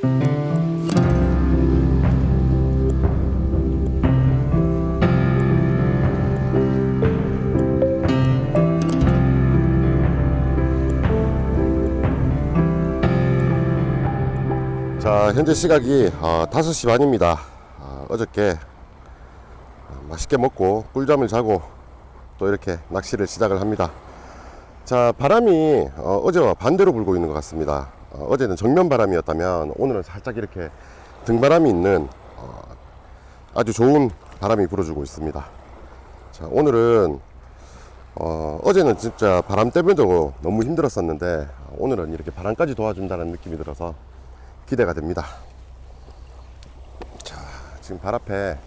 자, 현재 시각이 5시 반입니다. 어저께 맛있게 먹고 꿀잠을 자고 또 이렇게 낚시를 시작을 합니다. 자, 바람이 어제와 반대로 불고 있는 것 같습니다. 어제는 정면 바람이었다면 오늘은 살짝 이렇게 등바람이 있는 아주 좋은 바람이 불어주고 있습니다. 자, 오늘은 어제는 진짜 바람 때문에도 너무 힘들었었는데 오늘은 이렇게 바람까지 도와준다는 느낌이 들어서 기대가 됩니다. 자, 지금 발 앞에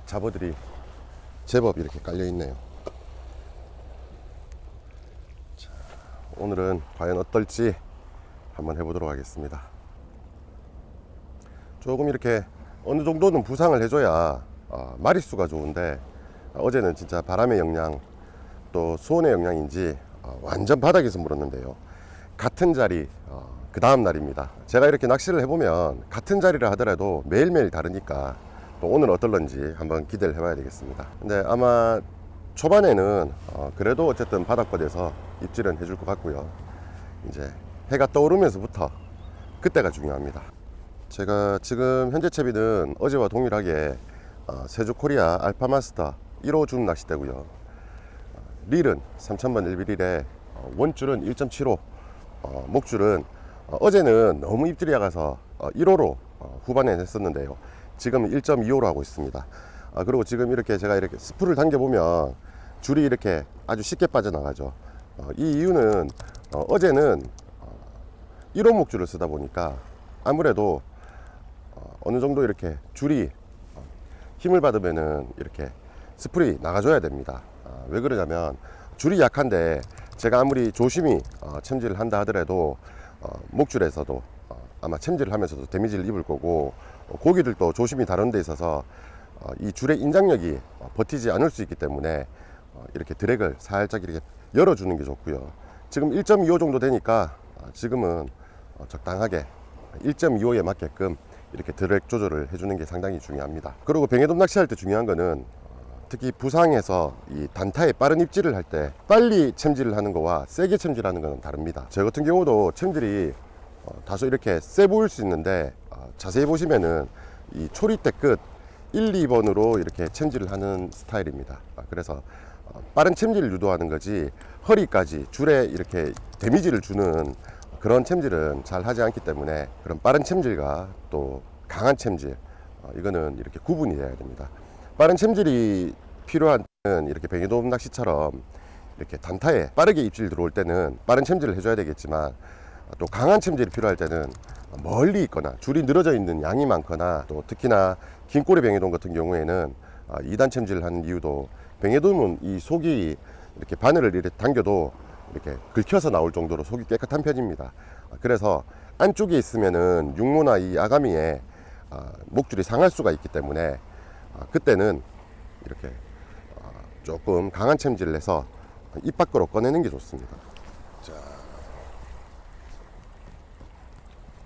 잡어들이 제법 이렇게 깔려 있네요. 자, 오늘은 과연 어떨지 한번 해보도록 하겠습니다. 조금 이렇게 어느 정도는 부상을 해줘야 마리수가 좋은데 어제는 진짜 바람의 영향 또 수온의 영향인지 완전 바닥에서 물었는데요. 같은 자리 그 다음 날입니다. 제가 이렇게 낚시를 해보면 같은 자리를 하더라도 매일매일 다르니까 또 오늘 어떨런지 한번 기대를 해봐야 되겠습니다. 근데 아마 초반에는 그래도 어쨌든 바닥바닥에서 입질은 해줄 것 같고요. 이제 해가 떠오르면서부터 그때가 중요합니다. 제가 지금 현재 채비는 어제와 동일하게 세주코리아 알파마스터 1호 줌 낚싯대고요. 릴은 3000번 1비릴에 원줄은 1.75, 목줄은 어제는 너무 입질이 약해서 1호로 후반에 했었는데요. 지금 1.25로 하고 있습니다. 그리고 지금 이렇게 제가 이렇게 스프를 당겨보면 줄이 이렇게 아주 쉽게 빠져나가죠. 이 이유는 어제는 1호 목줄을 쓰다 보니까 아무래도 어느 정도 이렇게 줄이 힘을 받으면은 이렇게 스프를 나가줘야 됩니다. 왜 그러냐면 줄이 약한데 제가 아무리 조심히 챔질을 한다 하더라도 목줄에서도 아마 챔질을 하면서도 데미지를 입을 거고 고기들도 조심히 다룬 데 있어서 이 줄의 인장력이 버티지 않을 수 있기 때문에 이렇게 드랙을 살짝 이렇게 열어주는 게 좋고요. 지금 1.25 정도 되니까 지금은 적당하게 1.25에 맞게끔 이렇게 드랙 조절을 해주는 게 상당히 중요합니다. 그리고 뱅에돔 낚시할 때 중요한 거는 특히 부상에서 이 단타에 빠른 입질을 할 때 빨리 챔질을 하는 거와 세게 챔질하는 거는 다릅니다. 저 같은 경우도 챔질이 다소 이렇게 세 보일 수 있는데 자세히 보시면은 이 초리대 끝 1, 2번으로 이렇게 챔질을 하는 스타일입니다. 그래서 빠른 챔질을 유도하는 거지 허리까지 줄에 이렇게 데미지를 주는 그런 챔질은 잘 하지 않기 때문에 그런 빠른 챔질과 또 강한 챔질 이거는 이렇게 구분이 돼야 됩니다. 빠른 챔질이 필요한 때는 이렇게 뱅에돔 낚시처럼 이렇게 단타에 빠르게 입질 들어올 때는 빠른 챔질을 해줘야 되겠지만 또 강한 챔질이 필요할 때는 멀리 있거나 줄이 늘어져 있는 양이 많거나 또 특히나 긴 꼬리 뱅에돔 같은 경우에는 2단 챔질을 하는 이유도 뱅에돔은 이 속이 이렇게 바늘을 이렇게 당겨도 이렇게 긁혀서 나올 정도로 속이 깨끗한 편입니다. 그래서 안쪽에 있으면은 육모나 이 아가미에 목줄이 상할 수가 있기 때문에 그때는 이렇게 조금 강한 챔질을 해서 입 밖으로 꺼내는 게 좋습니다. 자,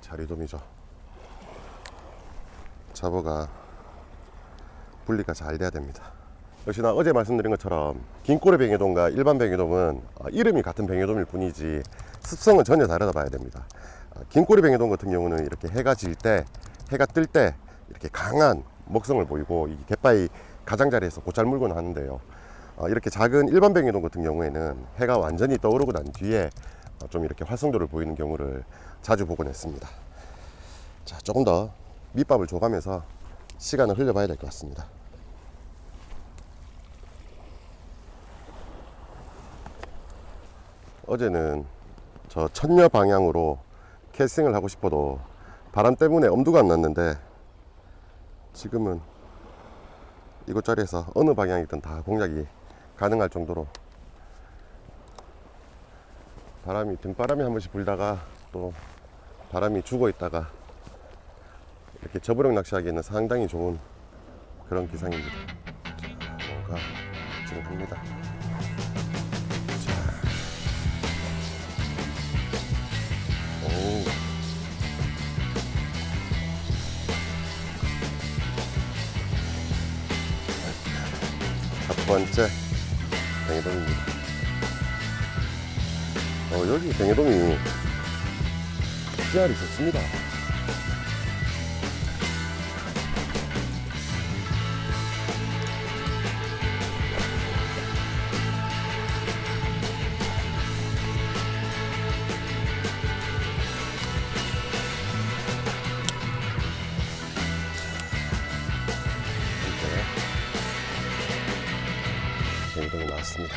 자리돔이죠. 잡어가 분리가 잘 돼야 됩니다. 역시나 어제 말씀드린 것처럼 긴 꼬리 뱅에돔과 일반 뱅에돔은 이름이 같은 뱅에돔일 뿐이지 습성은 전혀 다르다 봐야 됩니다. 긴 꼬리 뱅에돔 같은 경우는 이렇게 해가 질 때, 해가 뜰 때 이렇게 강한 먹성을 보이고 이 갯바위 가장자리에서 곧잘 물곤 하는데요. 이렇게 작은 일반 뱅에돔 같은 경우에는 해가 완전히 떠오르고 난 뒤에 좀 이렇게 활성도를 보이는 경우를 자주 보곤 했습니다. 자, 조금 더 밑밥을 줘가면서 시간을 흘려봐야 될 것 같습니다. 어제는 저 천녀 방향으로 캐스팅을 하고 싶어도 바람 때문에 엄두가 안 났는데 지금은 이곳 자리에서 어느 방향이든 다 공략이 가능할 정도로 바람이 등바람이 한 번씩 불다가 또 바람이 죽어 있다가 이렇게 저부력 낚시하기에는 상당히 좋은 그런 기상입니다. 자, 뭔가 지금합니다. 오, 번째 뱅에돔입니다. 여기 뱅에돔이 씨알이 좋습니다. 뱅에돔이 나왔습니다.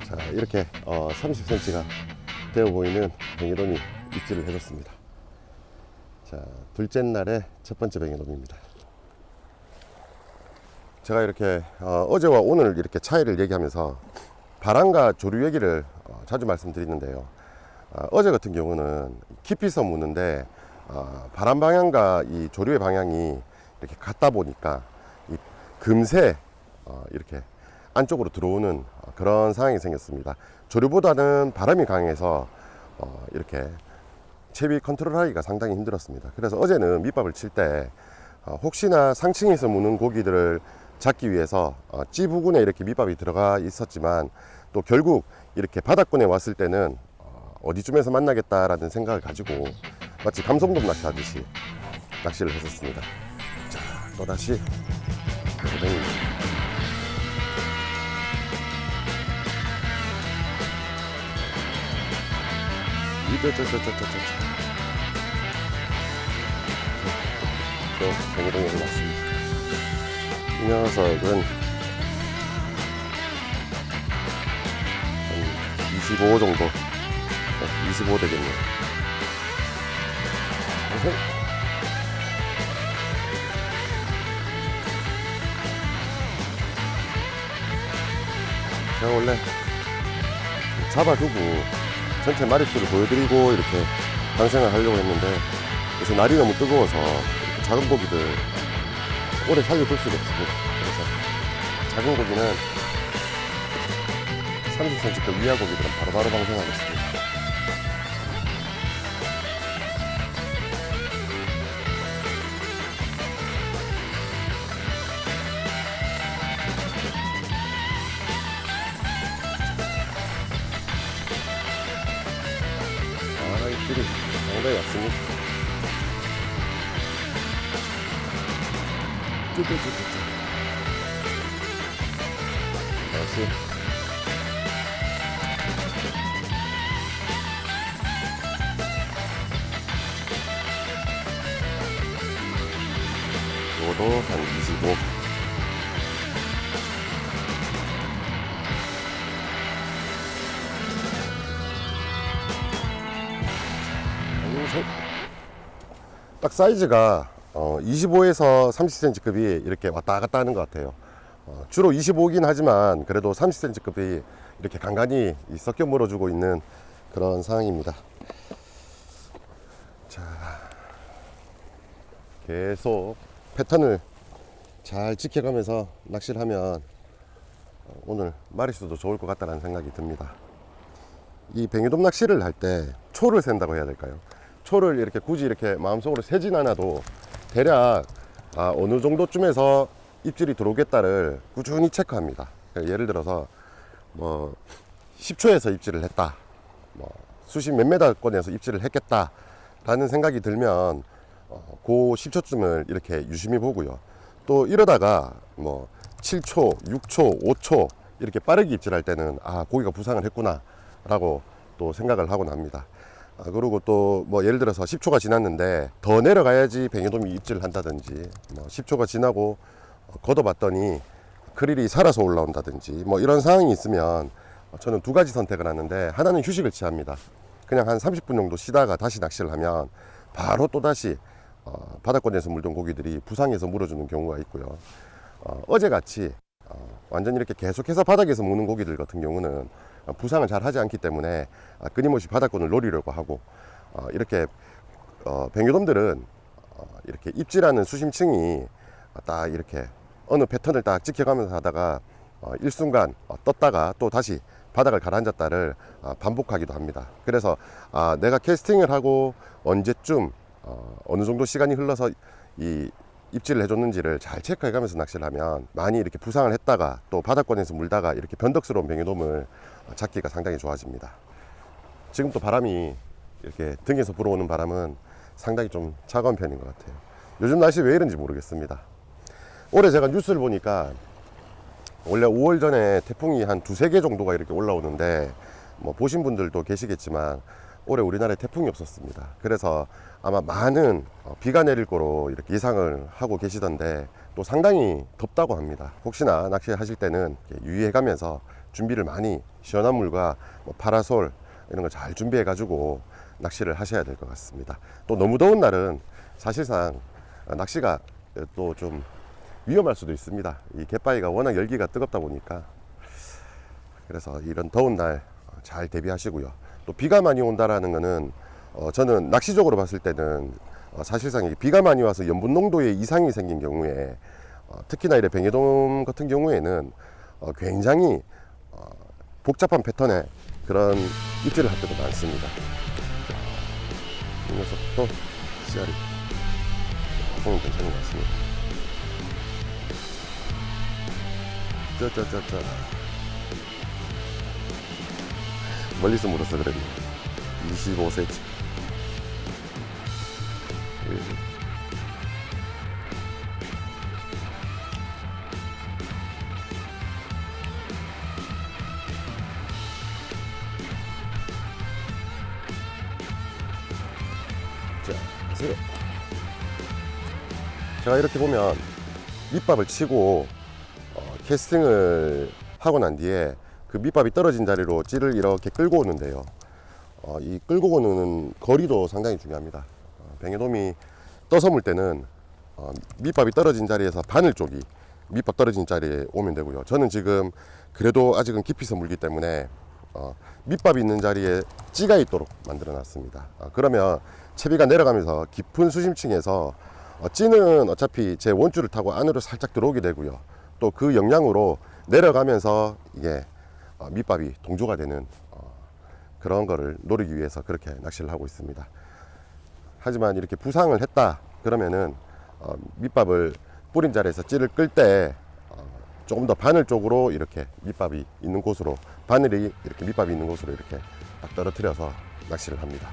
자, 이렇게 30cm가 되어 보이는 뱅에돔이 입질을 해줬습니다. 자, 둘째 날의 첫 번째 뱅에돔입니다. 제가 이렇게 어제와 오늘 이렇게 차이를 얘기하면서 바람과 조류 얘기를 자주 말씀드리는데요. 어제 같은 경우는 깊이서 무는데 바람 방향과 이 조류의 방향이 이렇게 같다 보니까 이 금세 이렇게 안쪽으로 들어오는 그런 상황이 생겼습니다. 조류보다는 바람이 강해서 이렇게 채비 컨트롤하기가 상당히 힘들었습니다. 그래서 어제는 밑밥을 칠 때 혹시나 상층에서 무는 고기들을 잡기 위해서 찌 부근에 이렇게 밑밥이 들어가 있었지만 또 결국 이렇게 바닥권에 왔을 때는 어디쯤에서 만나겠다라는 생각을 가지고 마치 감성돔 낚시하듯이 낚시를 했었습니다. 자, 또다시 고등입니다. 또 뱅에돔이 올라왔습니다. 이 녀석은 한 25 정도, 25 되겠네요. 제가 원래 잡아두고 전체 마리수를 보여드리고 이렇게 방생을 하려고 했는데 요새 날이 너무 뜨거워서 이렇게 작은 고기들 오래 살려둘 수가 없고, 그래서 작은 고기는 30cm 이하 고기들은 바로바로 방생하겠습니다. 입질이 상당히 왔습니다. 다시 요도 한 25. 딱 사이즈가 25에서 30cm급이 이렇게 왔다 갔다 하는 것 같아요. 주로 25긴 하지만 그래도 30cm급이 이렇게 간간히 섞여 물어주고 있는 그런 상황입니다. 자, 계속 패턴을 잘 지켜가면서 낚시를 하면 오늘 마리수도 좋을 것 같다는 생각이 듭니다. 이 뱅에돔 낚시를 할 때 초를 센다고 해야 될까요? 초를 이렇게 굳이 이렇게 마음속으로 세진 않아도 대략 어느 정도쯤에서 입질이 들어오겠다를 꾸준히 체크합니다. 예를 들어서 뭐 10초에서 입질을 했다, 뭐 수심 몇 메다권에서 입질을 했겠다 라는 생각이 들면 그 10초쯤을 이렇게 유심히 보고요. 또 이러다가 뭐 7초, 6초, 5초 이렇게 빠르게 입질할 때는 고기가 부상을 했구나 라고 또 생각을 하곤 합니다. 그리고 또 뭐 예를 들어서 10초가 지났는데 더 내려가야지 뱅에돔이 입질을 한다든지, 뭐 10초가 지나고 걷어봤더니 크릴이 살아서 올라온다든지 뭐 이런 상황이 있으면 저는 두 가지 선택을 하는데, 하나는 휴식을 취합니다. 그냥 한 30분 정도 쉬다가 다시 낚시를 하면 바로 또 다시 바닥권에서 물던 고기들이 부상해서 물어주는 경우가 있고요. 어제같이 완전히 이렇게 계속해서 바닥에서 무는 고기들 같은 경우는 부상을 잘 하지 않기 때문에 끊임없이 바닥권을 노리려고 하고, 이렇게 뱅에돔들은 이렇게 입질하는 수심층이 딱 이렇게 어느 패턴을 딱 지켜가면서 하다가 일순간 떴다가 또 다시 바닥을 가라앉았다를 반복하기도 합니다. 그래서 내가 캐스팅을 하고 언제쯤 어느 정도 시간이 흘러서 이 입질을 해줬는지를 잘 체크해가면서 낚시를 하면 많이 이렇게 부상을 했다가 또 바닥권에서 물다가 이렇게 변덕스러운 뱅에돔을 잡기가 상당히 좋아집니다. 지금 또 바람이 이렇게 등에서 불어오는 바람은 상당히 좀 차가운 편인 것 같아요. 요즘 날씨 왜 이런지 모르겠습니다. 올해 제가 뉴스를 보니까 원래 5월 전에 태풍이 한 두세 개 정도가 이렇게 올라오는데 뭐 보신 분들도 계시겠지만 올해 우리나라에 태풍이 없었습니다. 그래서 아마 많은 비가 내릴 거로 이렇게 예상을 하고 계시던데 또 상당히 덥다고 합니다. 혹시나 낚시하실 때는 유의해 가면서 준비를 많이 시원한 물과 뭐 파라솔 이런 거 잘 준비해 가지고 낚시를 하셔야 될 것 같습니다. 또 너무 더운 날은 사실상 낚시가 또 좀 위험할 수도 있습니다. 이 갯바위가 워낙 열기가 뜨겁다 보니까. 그래서 이런 더운 날 잘 대비하시고요. 또 비가 많이 온다라는 거는 저는 낚시적으로 봤을 때는 사실상 비가 많이 와서 염분 농도에 이상이 생긴 경우에 특히나 이래 뱅에돔 같은 경우에는 굉장히 복잡한 패턴의 그런 입질을 할 때도 많습니다. 이 녀석도 씨알이 조금 괜찮은 것 같습니다. 쩌쩌쩌쩌 멀리서 물어서 그랬네. 25cm. 자, 보세요. 제가 이렇게 보면 밑밥을 치고 캐스팅을 하고 난 뒤에 그 밑밥이 떨어진 자리로 찌를 이렇게 끌고 오는데요. 이 끌고 오는 거리도 상당히 중요합니다. 뱅에돔이 떠서 물 때는 밑밥이 떨어진 자리에서 바늘 쪽이 밑밥 떨어진 자리에 오면 되고요. 저는 지금 그래도 아직은 깊이서 물기 때문에 밑밥이 있는 자리에 찌가 있도록 만들어 놨습니다. 그러면 채비가 내려가면서 깊은 수심층에서 찌는 어차피 제 원줄을 타고 안으로 살짝 들어오게 되고요. 또 그 영향으로 내려가면서 이게 밑밥이 동조가 되는 그런 거를 노리기 위해서 그렇게 낚시를 하고 있습니다. 하지만 이렇게 부상을 했다 그러면은 밑밥을 뿌린 자리에서 찌를 끌 때 조금 더 바늘 쪽으로 이렇게 밑밥이 있는 곳으로 바늘이 이렇게 밑밥이 있는 곳으로 이렇게 딱 떨어뜨려서 낚시를 합니다.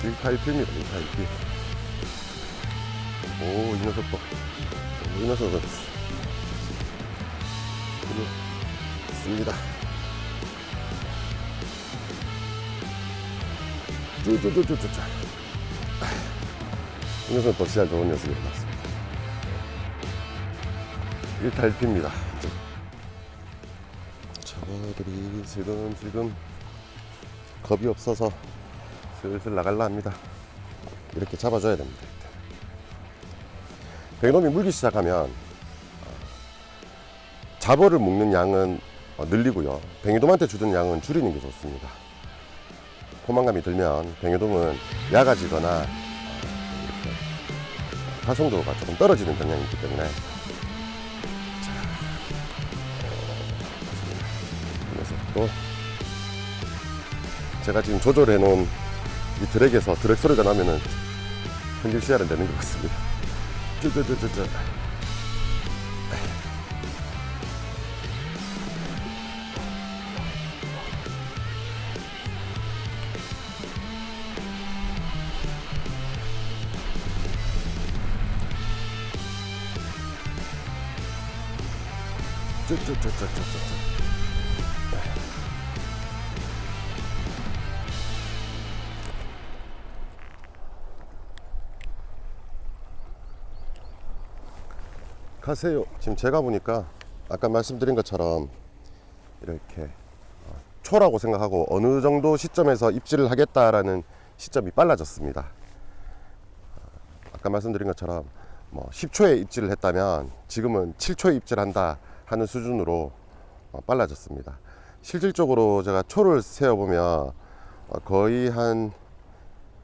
일타일피입니다. 일타일피. 오, 이 녀석도. 이 녀석은 있습니다. 쭈쭈쭈쭈쭈. 이 녀석은 또 씨알 좋은 녀석이 나왔습니다. 일타일피입니다. 저들이 슬금슬금 겁이 없어서 슬슬 나갈라 합니다. 이렇게 잡아줘야 됩니다. 뱅에돔이 물기 시작하면 잡어를 묶는 양은 늘리고요. 뱅에돔한테 주던 양은 줄이는 게 좋습니다. 포만감이 들면 뱅에돔은 약아지거나 이렇게 활성도가 조금 떨어지는 경향이 있기 때문에 그래서 또 제가 지금 조절해 놓은 이 드랙에서 드랙 소리가 나면은 평균 씨알을 내는 것 같습니다. 쭈쭈쭈쭈쭈. 쭈쭈쭈쭈쭈쭈. 가세요. 지금 제가 보니까 아까 말씀드린 것처럼 이렇게 초라고 생각하고 어느 정도 시점에서 입질을 하겠다라는 시점이 빨라졌습니다. 아까 말씀드린 것처럼 뭐 10초에 입질을 했다면 지금은 7초에 입질한다 하는 수준으로 빨라졌습니다. 실질적으로 제가 초를 세어보면 거의 한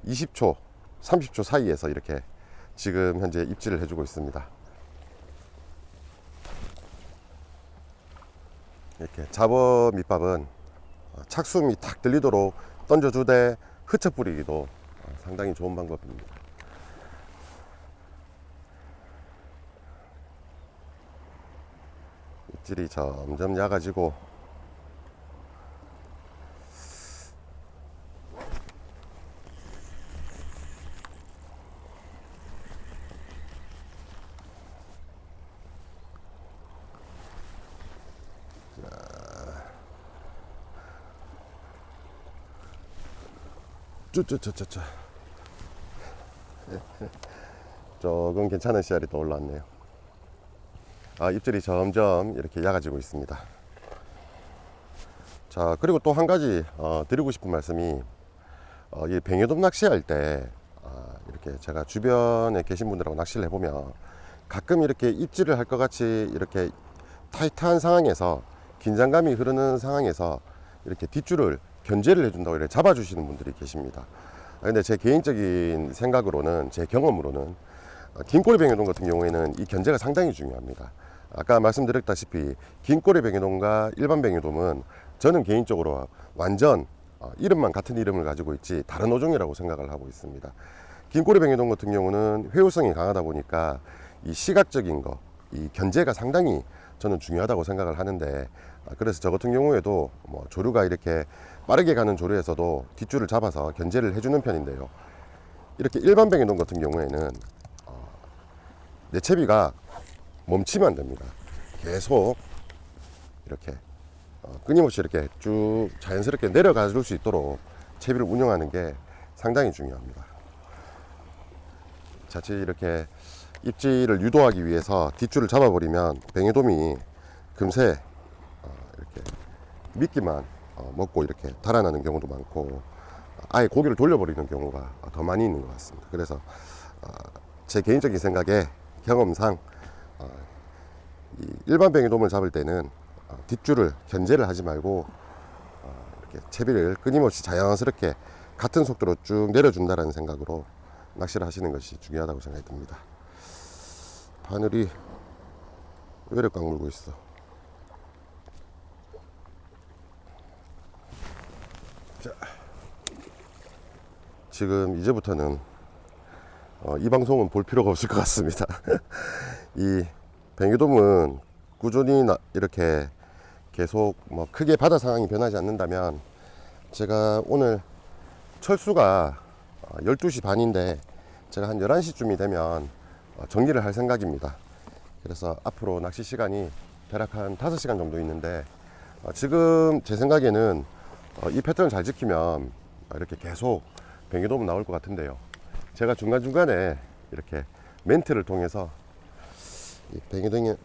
20초, 30초 사이에서 이렇게 지금 현재 입질을 해주고 있습니다. 이렇게 잡어 밑밥은 착수음이 탁 들리도록 던져주되 흩쳐 뿌리기도 상당히 좋은 방법입니다. 입질이 점점 약아지고 쭈쭈쭈쭈쭈 조금 괜찮은 씨알이 또 올라왔네요. 입질이 점점 이렇게 약아지고 있습니다. 자, 그리고 또 한 가지 드리고 싶은 말씀이 이 뱅에돔 낚시할 때 이렇게 제가 주변에 계신 분들하고 낚시를 해보면 가끔 이렇게 입질을 할 것 같이 이렇게 타이트한 상황에서 긴장감이 흐르는 상황에서 이렇게 뒷줄을 견제를 해준다고 이렇게 잡아주시는 분들이 계십니다. 근데 제 개인적인 생각으로는, 제 경험으로는 긴 꼬리 뱅에돔 같은 경우에는 이 견제가 상당히 중요합니다. 아까 말씀드렸다시피 긴 꼬리 뱅에돔과 일반 뱅에돔은 저는 개인적으로 완전 이름만 같은 이름을 가지고 있지 다른 어종이라고 생각을 하고 있습니다. 긴 꼬리 뱅에돔 같은 경우는 회유성이 강하다 보니까 이 시각적인 거, 이 견제가 상당히 저는 중요하다고 생각을 하는데, 그래서 저 같은 경우에도 뭐 조류가 이렇게 빠르게 가는 조류에서도 뒷줄을 잡아서 견제를 해주는 편인데요. 이렇게 일반 뱅에돔 같은 경우에는 내채비가 멈추면 안 됩니다. 계속 이렇게 끊임없이 이렇게 쭉 자연스럽게 내려가 줄 수 있도록 채비를 운영하는 게 상당히 중요합니다. 자칫 이렇게 입질을 유도하기 위해서 뒷줄을 잡아버리면 뱅에돔이 금세 이렇게 미끼만 먹고 이렇게 달아나는 경우도 많고 아예 고기를 돌려버리는 경우가 더 많이 있는 것 같습니다. 그래서 제 개인적인 생각에 경험상 이 일반 뱅에돔을 잡을 때는 뒷줄을 견제를 하지 말고 이렇게 채비를 끊임없이 자연스럽게 같은 속도로 쭉 내려준다는 생각으로 낚시를 하시는 것이 중요하다고 생각이 듭니다. 바늘이 왜 이렇게 꽉 물고 있어? 자, 지금 이제부터는 이 방송은 볼 필요가 없을 것 같습니다. 이 뱅에돔은 꾸준히 이렇게 계속 뭐 크게 바다 상황이 변하지 않는다면, 제가 오늘 철수가 12시 반인데 제가 한 11시쯤이 되면 정리를 할 생각입니다. 그래서 앞으로 낚시 시간이 대략 한 5시간 정도 있는데, 지금 제 생각에는 이 패턴을 잘 지키면 이렇게 계속 뱅에돔은 나올 것 같은데요. 제가 중간중간에 이렇게 멘트를 통해서 이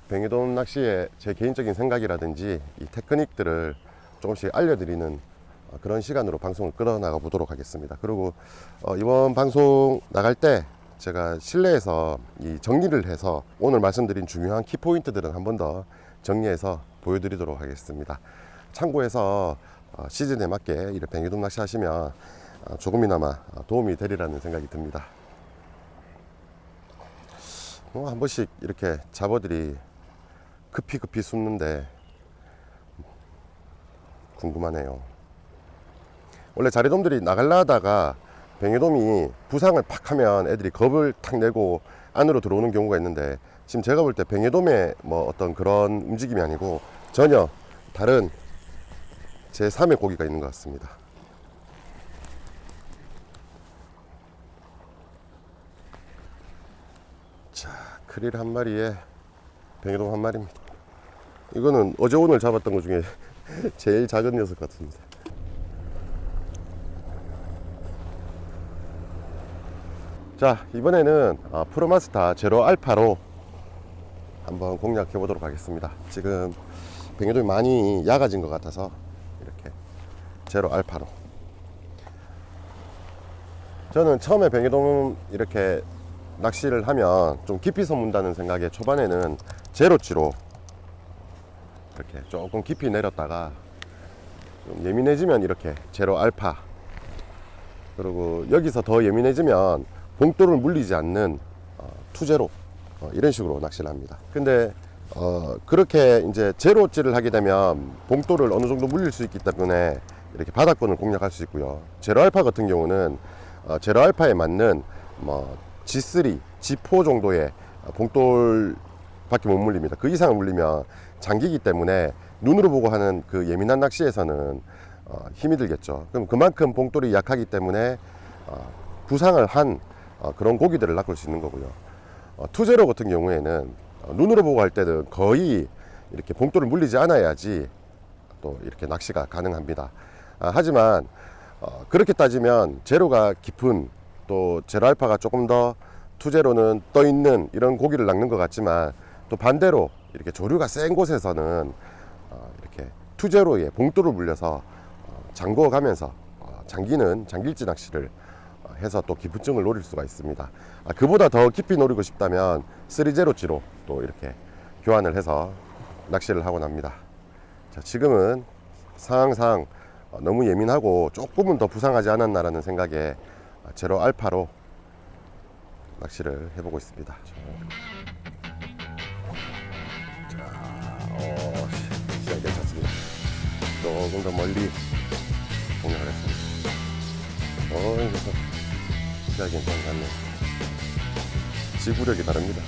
뱅에돔 낚시의 제 개인적인 생각이라든지 이 테크닉들을 조금씩 알려드리는 그런 시간으로 방송을 끌어나가 보도록 하겠습니다. 그리고 이번 방송 나갈 때 제가 실내에서 이 정리를 해서 오늘 말씀드린 중요한 키포인트들은 한 번 더 정리해서 보여드리도록 하겠습니다. 참고해서 시즌에 맞게 이렇게 뱅에돔 낚시 하시면 조금이나마 도움이 되리라는 생각이 듭니다. 한 번씩 이렇게 잡어들이 급히 숨는데 궁금하네요. 원래 자리돔들이 나갈라 하다가 뱅에돔이 부상을 팍 하면 애들이 겁을 탁 내고 안으로 들어오는 경우가 있는데, 지금 제가 볼 때 뱅에돔의 뭐 어떤 그런 움직임이 아니고 전혀 다른 제3의 고기가 있는 것 같습니다. 자, 크릴 한 마리에 뱅에돔 한 마리입니다. 이거는 어제 오늘 잡았던 것 중에 제일 작은 녀석 같습니다. 자, 이번에는 프로마스터 제로 알파로 한번 공략해 보도록 하겠습니다. 지금 뱅에돔이 많이 약아진 것 같아서 이렇게 제로 알파로. 저는 처음에 뱅에돔 이렇게 낚시를 하면 좀 깊이 서문다는 생각에 초반에는 제로치로 이렇게 조금 깊이 내렸다가 좀 예민해지면 이렇게 제로 알파, 그리고 여기서 더 예민해지면 봉돌을 물리지 않는 투제로 이런 식으로 낚시를 합니다. 근데 그렇게 이제 제로찌를 하게 되면 봉돌을 어느 정도 물릴 수 있기 때문에 이렇게 바닥권을 공략할 수 있고요. 제로 알파 같은 경우는 제로 알파에 맞는 뭐 G3, G4 정도의 봉돌밖에 못 물립니다. 그 이상을 물리면 장기이기 때문에 눈으로 보고 하는 그 예민한 낚시에서는 힘이 들겠죠. 그럼 그만큼 봉돌이 약하기 때문에 부상을 한 그런 고기들을 낚을 수 있는 거고요. 투제로 같은 경우에는 눈으로 보고 할 때는 거의 이렇게 봉돌을 물리지 않아야지 또 이렇게 낚시가 가능합니다. 하지만 그렇게 따지면 제로가 깊은 또 제로 알파가 조금 더 투제로는 떠 있는 이런 고기를 낚는 것 같지만 또 반대로 이렇게 조류가 센 곳에서는 이렇게 투제로에 봉돌을 물려서 잠궈 가면서 장기는 장길지 낚시를 해서 또 깊은증을 노릴 수가 있습니다. 그보다 더 깊이 노리고 싶다면 3제로지로 또 이렇게 교환을 해서 낚시를 하곤 합니다. 자, 지금은 상황상 너무 예민하고 조금은 더 부상하지 않았나라는 생각에 제로 알파로 낚시를 해보고 있습니다. 시작 괜찮습니다. 조금 더 멀리 공략을 했습니다. 그래서 시작이 괜찮은 것 같네요. 지구력이 다릅니다.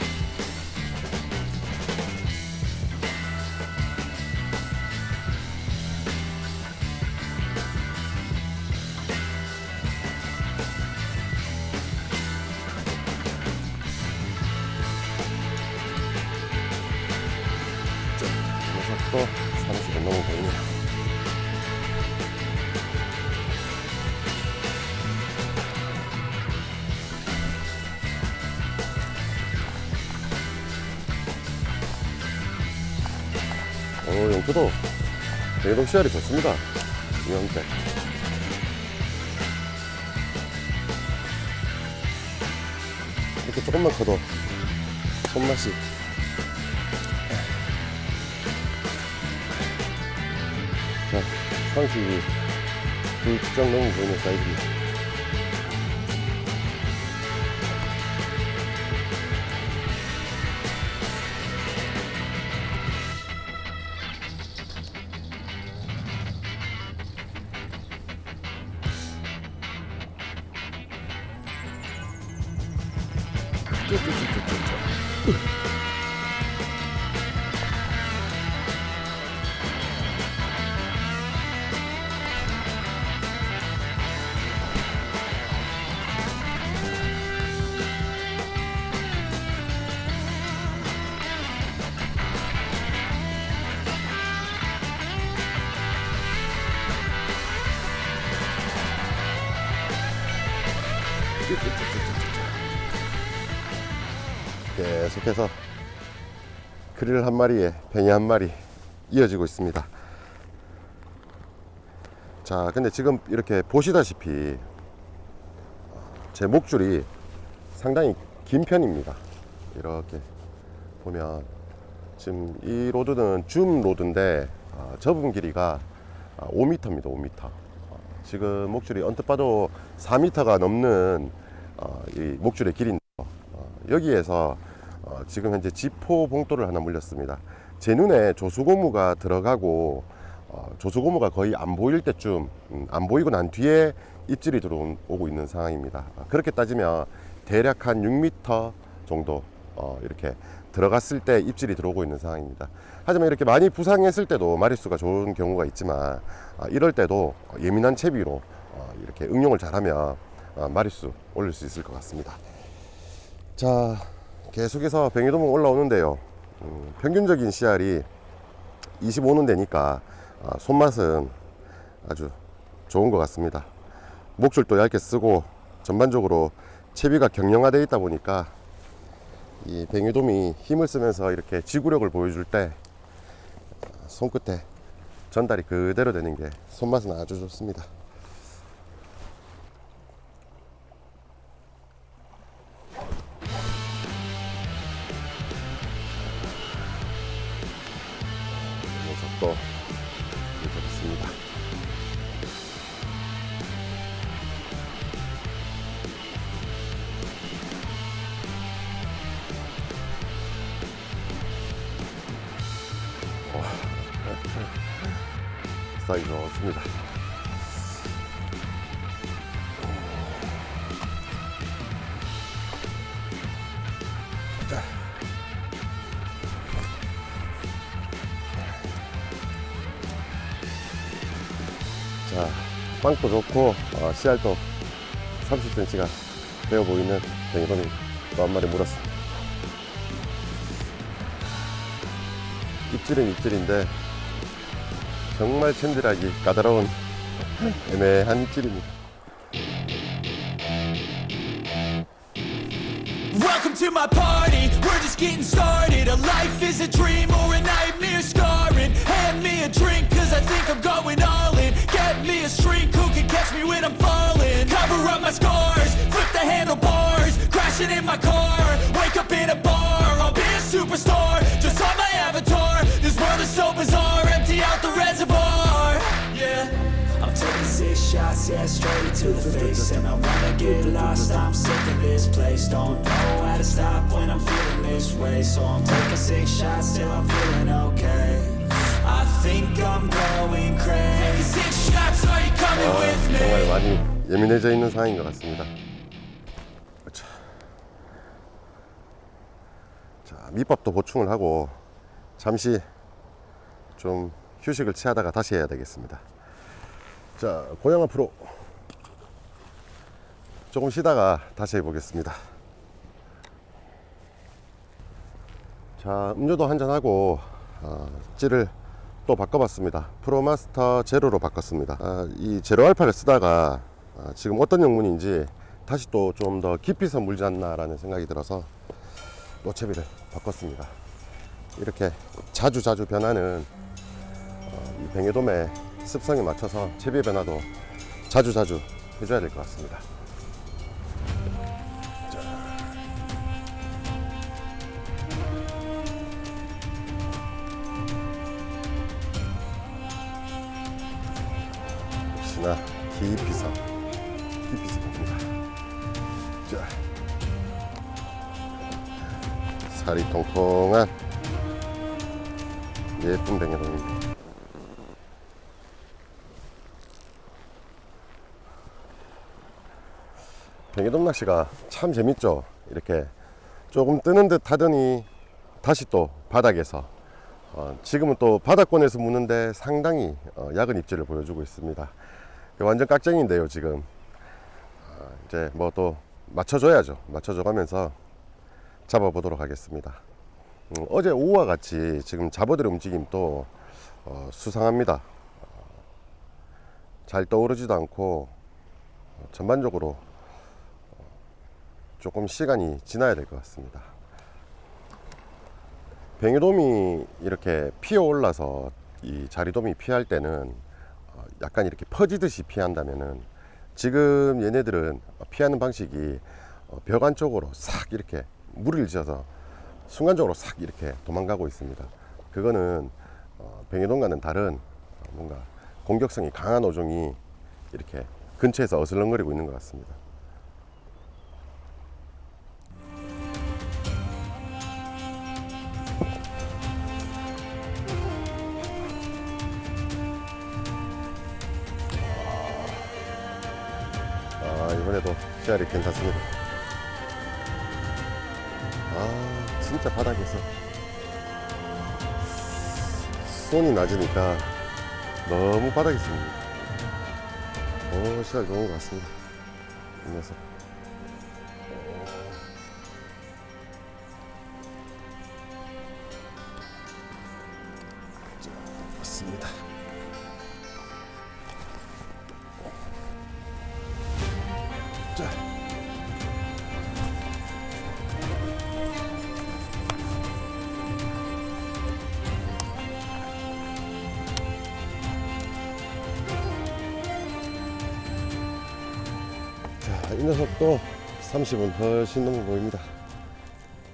또 30분 넘어 보이네요. 영토도 대동 씨알이 좋습니다. 이 형태. 이렇게 조금만 커도 손맛이 자, 상식이 불특정 너무 보이는 사이즈입니다. 계속해서 크릴 한 마리에 뱅이 한 마리 이어지고 있습니다. 자, 근데 지금 이렇게 보시다시피 제 목줄이 상당히 긴 편입니다. 이렇게 보면 지금 이 로드는 줌 로드인데 접은 길이가 5m입니다. 5m. 지금 목줄이 언뜻 봐도 4m가 넘는 이 목줄의 길인데 여기에서 지금 현재 G4 봉돌을 하나 물렸습니다. 제 눈에 조수고무가 들어가고 조수고무가 거의 안 보일 때쯤 안 보이고 난 뒤에 입질이 들어오고 있는 상황입니다. 그렇게 따지면 대략 한 6m 정도 이렇게 들어갔을 때 입질이 들어오고 있는 상황입니다. 하지만 이렇게 많이 부상했을 때도 마리수가 좋은 경우가 있지만 이럴 때도 예민한 채비로 이렇게 응용을 잘하면 마리수 올릴 수 있을 것 같습니다. 자, 계속해서 뱅이돔은 올라오는데요. 평균적인 CR이 25는 되니까 손맛은 아주 좋은 것 같습니다. 목줄도 얇게 쓰고 전반적으로 채비가 경량화되어 있다 보니까 이 뱅이돔이 힘을 쓰면서 이렇게 지구력을 보여줄 때 손끝에 전달이 그대로 되는 게 손맛은 아주 좋습니다. 속도 좋습니다. 사이즈 좋습니다. 자, 빵도 좋고 씨알도 30cm가 되어 보이는 뱅이돔이 또 한 마리 물었습니다. 입질은 입질인데 정말 챔질하기 까다로운 애매한 입질입니다. Welcome to my party, we're just getting started. A life is a dream or a nightmare scarring. Hand me a drink cause I think I'm going all in. Get me a shrink who can catch me when I'm falling. Cover up my scars, flip the handlebars. Crashing in my car, wake up in a bar. I'll be a superstar, just on my avatar. This world is so bizarre, empty out the reservoir. Yeah, I'm taking 6 shots, yeah, straight to the face. And I wanna get lost, I'm sick of this place. Don't know how to stop when I'm feeling this way. So I'm taking 6 shots till I'm feeling okay. I think I'm going crazy. 6 shots, are you coming with me? 정말 많이 예민해져 있는 상황인 것 같습니다. 자, 밑밥도 보충을 하고 잠시 좀 휴식을 취하다가 다시 해야 되겠습니다. 자, 고양 앞으로 조금 쉬다가 다시 해보겠습니다. 자, 음료도 한잔하고 찌를 또 바꿔봤습니다. 프로마스터 제로로 바꿨습니다. 이 제로 알파를 쓰다가 지금 어떤 영문인지 다시 또 좀 더 깊이서 물지 않나 라는 생각이 들어서 또 채비를 바꿨습니다. 이렇게 자주 변하는 이 뱅에돔의 습성에 맞춰서 채비 변화도 자주 해줘야 될 것 같습니다. 역시나 깊이서 봅니다. 자, 살이 통통한 예쁜 뱅에돔입니다. 뱅에돔 낚시가 참 재밌죠. 이렇게 조금 뜨는 듯 하더니 다시 또 바닥에서 지금은 또 바닥권에서 무는데 상당히 약은 입질을 보여주고 있습니다. 완전 깍쟁이인데요. 지금 이제 뭐 또 맞춰줘야죠. 맞춰줘 가면서 잡아보도록 하겠습니다. 어제 오후와 같이 지금 잡어들의 움직임도 수상합니다. 잘 떠오르지도 않고 전반적으로 조금 시간이 지나야 될 것 같습니다. 뱅에돔이 이렇게 피어 올라서 이 자리돔이 피할 때는 약간 이렇게 퍼지듯이 피한다면은 지금 얘네들은 피하는 방식이 벽 안쪽으로 싹 이렇게 무리를 지어서 순간적으로 싹 이렇게 도망가고 있습니다. 그거는 뱅에돔과는 다른 뭔가 공격성이 강한 어종이 이렇게 근처에서 어슬렁거리고 있는 것 같습니다. 이번에도 씨알이 괜찮습니다. 진짜 바닥에서 손이 낮으니까 너무 바닥에 있습니다. 씨알 좋은 것 같습니다. 이 녀석. 자, 맞습니다. 자. 이 녀석도 30은 훨씬 넘어 보입니다.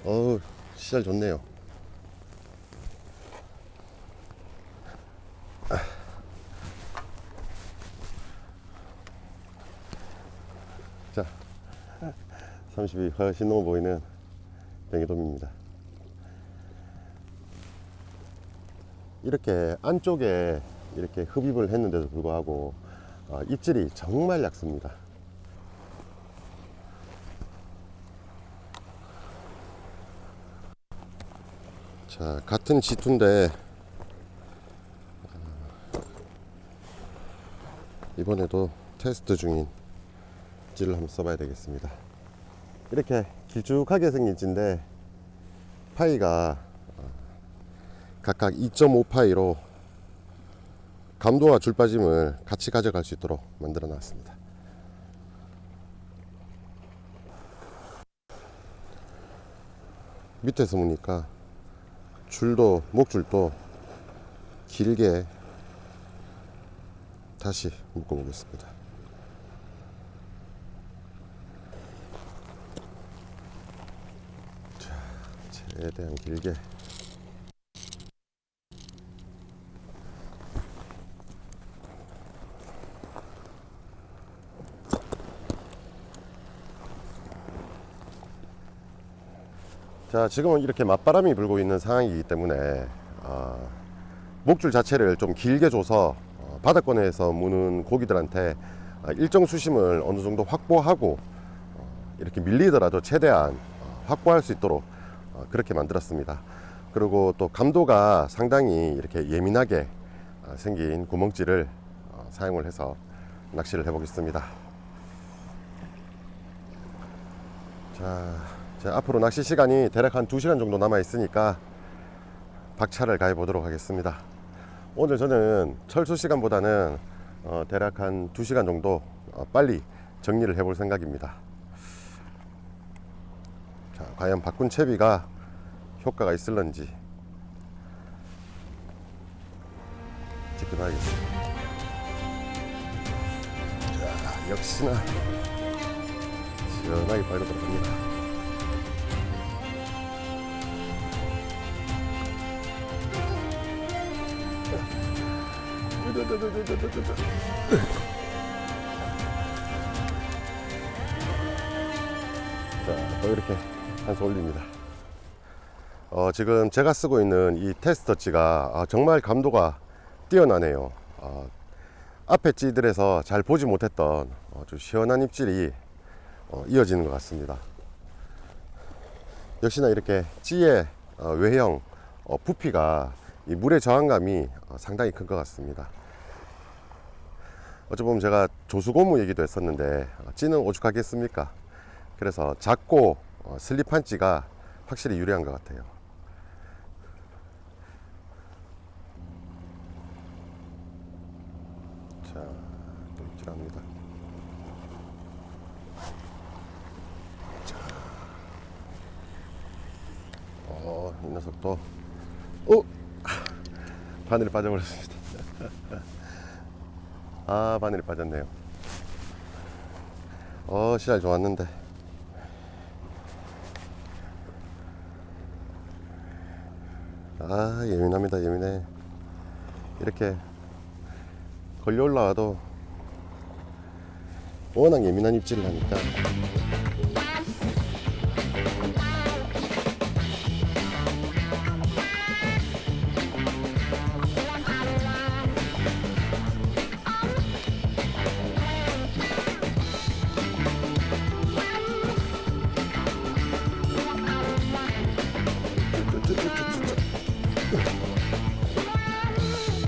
어우, 씨알 좋네요. 자, 30이 훨씬 넘어 보이는 뱅에돔입니다. 이렇게 안쪽에 이렇게 흡입을 했는데도 불구하고 입질이 정말 얕습니다. 자, 같은 G2인데 이번에도 테스트 중인 찌를 한번 써봐야 되겠습니다. 이렇게 길쭉하게 생긴 찌인데 파이가 각각 2.5파이로 감도와 줄 빠짐을 같이 가져갈 수 있도록 만들어 놨습니다. 밑에서 보니까 줄도 목줄도 길게 다시 묶어 보겠습니다. 자, 최대한 길게. 자, 지금은 이렇게 맞바람이 불고 있는 상황이기 때문에 목줄 자체를 좀 길게 줘서 바닥권에서 무는 고기들한테 일정 수심을 어느 정도 확보하고 이렇게 밀리더라도 최대한 확보할 수 있도록 그렇게 만들었습니다. 그리고 또 감도가 상당히 이렇게 예민하게 생긴 구멍찌를 사용을 해서 낚시를 해 보겠습니다. 자, 앞으로 낚시 시간이 대략 한 2시간 정도 남아 있으니까 박차를 가해 보도록 하겠습니다. 오늘 저는 철수 시간보다는 대략 한 2시간 정도 빨리 정리를 해 볼 생각입니다. 자, 과연 바꾼 채비가 효과가 있을런지 지켜봐야겠습니다. 자, 역시나 시원하게 빨려 들어갑니다. 자, 또 이렇게 한 수 올립니다. 지금 제가 쓰고 있는 이 테스터 찌가 정말 감도가 뛰어나네요. 앞에 찌들에서 잘 보지 못했던 좀 시원한 입질이 이어지는 것 같습니다. 역시나 이렇게 찌의 외형 부피가 이 물의 저항감이 상당히 큰 것 같습니다. 어찌 보면 제가 조수고무 얘기도 했었는데 찌는 오죽하겠습니까? 그래서 작고 슬립한 찌가 확실히 유리한 것 같아요. 자, 또 입질합니다. 자, 이 녀석도 바늘이 빠져버렸습니다. 바늘이 빠졌네요. 시알 좋았는데. 예민합니다. 예민해. 이렇게 걸려 올라와도 워낙 예민한 입질을 하니까.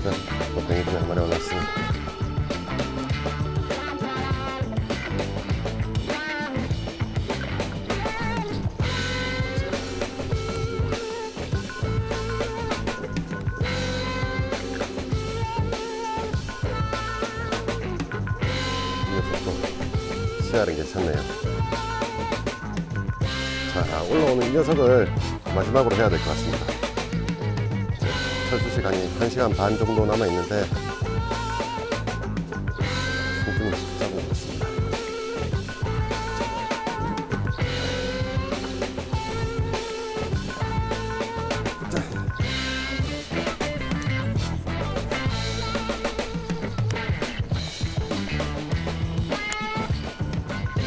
자, 또 뱅이들이 한 마리 올랐습니다. 이 녀석도 씨알은 괜찮네요. 자, 올라오는 이 녀석을 마지막으로 해야 될 것 같습니다. 철수 시간이 1시간 반 정도 남아 있는데 충분히 잡고 있습니다.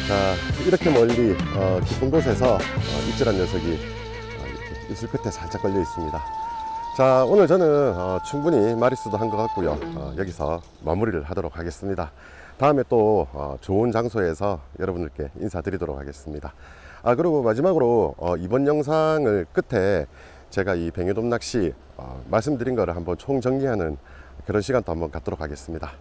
자, 이렇게 멀리 깊은 곳에서 입질한 녀석이 이렇게 이슬 끝에 살짝 걸려 있습니다. 자, 오늘 저는 충분히 마리수도 한 것 같고요. 여기서 마무리를 하도록 하겠습니다. 다음에 또 좋은 장소에서 여러분들께 인사드리도록 하겠습니다. 그리고 마지막으로 이번 영상을 끝에 제가 이 뱅에돔 낚시 말씀드린 거를 한번 총정리하는 그런 시간도 한번 갖도록 하겠습니다.